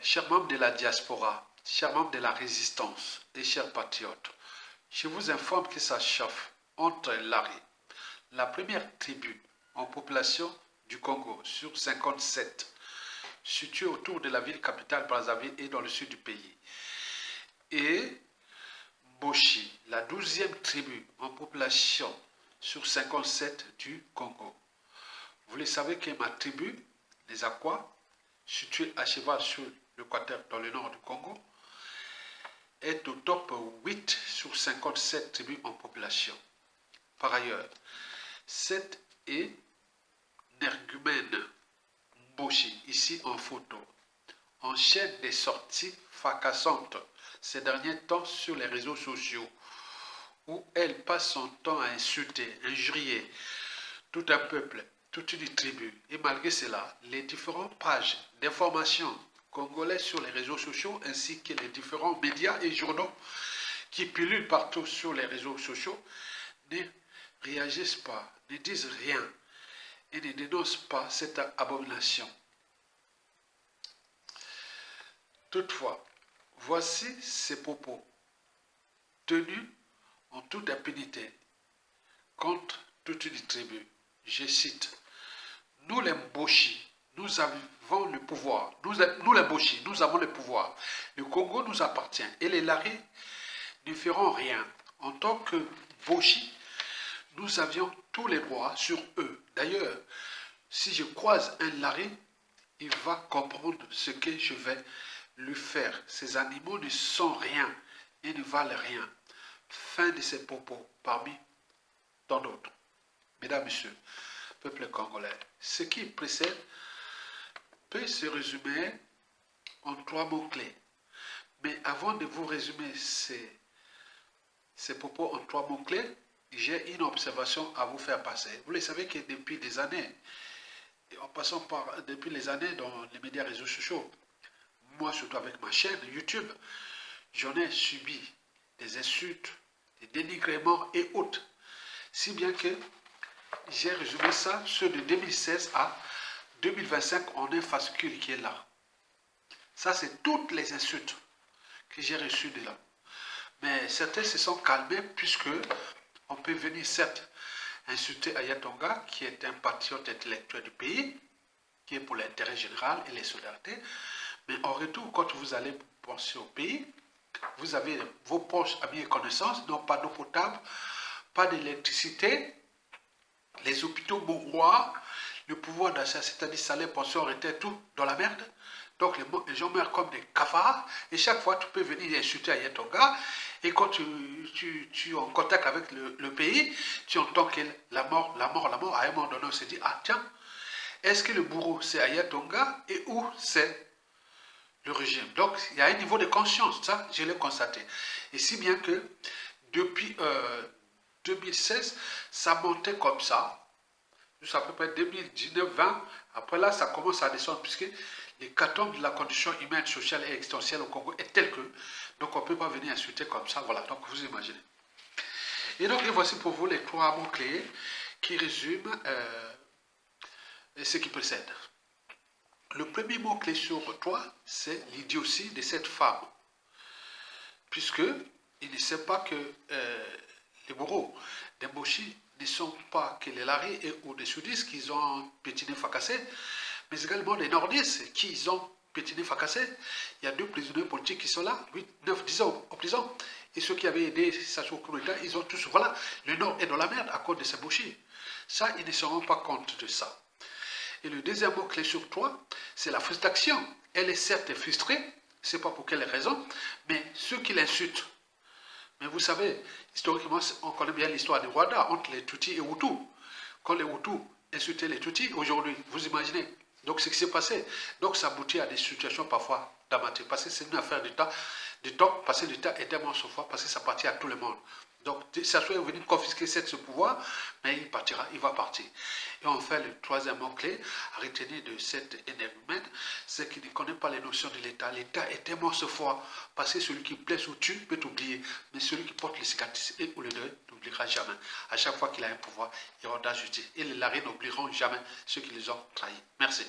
chers membres de la diaspora, chers membres de la résistance et chers patriotes, je vous informe que ça chauffe entre Lari, la première tribu en population du Congo sur 57, située autour de la ville capitale Brazzaville et dans le sud du pays, et Boshi, la 12e tribu en population sur 57 du Congo. Vous le savez que ma tribu, les Aquas, située à cheval sur l'équateur dans le nord du Congo, est au top 8 sur 57 tribus en population. Par ailleurs, cette énergumène Boshi, ici en photo, enchaîne des sorties fracassantes ces derniers temps sur les réseaux sociaux, où elle passe son temps à insulter, injurier tout un peuple, toute une tribu. Et malgré cela, les différentes pages d'information congolais sur les réseaux sociaux, ainsi que les différents médias et journaux qui pullulent partout sur les réseaux sociaux, ne réagissent pas, ne disent rien et ne dénoncent pas cette abomination. Toutefois, voici ces propos tenus en toute impunité contre toute une tribu. Je cite: nous les Mboshi, nous avons le pouvoir. Nous les Mboshi, nous avons le pouvoir. Le Congo nous appartient et les Lari ne feront rien. En tant que Mboshi, nous avions tous les droits sur eux. D'ailleurs, si je croise un Lari, il va comprendre ce que je vais lui faire. Ces animaux ne sont rien et ne valent rien. Fin de ces propos parmi tant d'autres. Mesdames, Messieurs, peuple congolais, ce qui précède peut se résumer en 3 mots-clés. Mais avant de vous résumer ces propos en 3 mots-clés, j'ai une observation à vous faire passer. Vous le savez que depuis des années, en passant depuis les années dans les médias réseaux sociaux, moi surtout avec ma chaîne YouTube, j'en ai subi des insultes, des dénigrements et autres. Si bien que j'ai résumé ça, ceux de 2016 à 2025 en un fascicule qui est là. Ça, c'est toutes les insultes que j'ai reçues de là. Mais certains se sont calmés puisque on peut venir certes insulter Ayatonga, qui est un patriote intellectuel du pays, qui est pour l'intérêt général et les solidarités. Mais en retour, quand vous allez penser au pays, vous avez vos poches à bien connaissance, non pas d'eau potable, pas d'électricité, les hôpitaux bourgeois, le pouvoir d'achat, c'est-à-dire salaire, pension, retraite, tout dans la merde. Donc les gens meurent comme des cafards et chaque fois tu peux venir insulter Ayatonga et quand tu es en contact avec le pays, tu entends que la mort, à un moment donné on se dit, ah tiens, est-ce que le bourreau c'est Ayatonga et où c'est le régime? Donc il y a un niveau de conscience, ça je l'ai constaté. Et si bien que depuis 2016, ça montait comme ça, jusqu'à peu près 2019-20, après là ça commence à descendre puisque l'hécatombe de la condition humaine, sociale et existentielle au Congo est telle que, donc on ne peut pas venir insulter comme ça, voilà, donc vous imaginez. Et donc, et voici pour vous les 3 mots-clés qui résument ce qui précède. Le premier mot-clé sur 3, c'est l'idiotie de cette femme, puisque il ne sait pas que les bourreaux des Mboshi ne sont pas que les Lari ou des Sudistes qu'ils ont pétiné, fracassé, mais également les nordistes qui ont pétiné, fracassé. Il y a 2 prisonniers politiques qui sont là, 8, 9, 10 ans en prison. Et ceux qui avaient aidé Sassou Nguesso, ils ont tous, voilà, le nord est dans la merde à cause de ces Mboshi. Ça, ils ne se rendent pas compte de ça. Et le deuxième mot clé sur 3, c'est la frustration. Elle est certes frustrée, je ne sais pas pour quelle raison, mais ceux qui l'insultent. Mais vous savez, historiquement, on connaît bien l'histoire du Rwanda entre les Tutsis et Hutus. Quand les Hutus insultaient les Tutsis, aujourd'hui, vous imaginez. Donc, ce qui s'est passé, donc ça aboutit à des situations parfois dramatiques. Parce que c'est une affaire du temps, parce que le temps est tellement souffrant, parce que ça appartient à tout le monde. Donc, ça soit venu confisquer ce pouvoir, mais il partira, il va partir. Et enfin, le 3e mot-clé à retenir de cette énergumène, c'est qu'il ne connaît pas les notions de l'État. L'État est tellement fort, parce que celui qui blesse ou tue peut oublier, mais celui qui porte les cicatrices et ou le deuil n'oubliera jamais. À chaque fois qu'il a un pouvoir, il rendra justice. Et les Lari n'oublieront jamais ceux qui les ont trahis. Merci.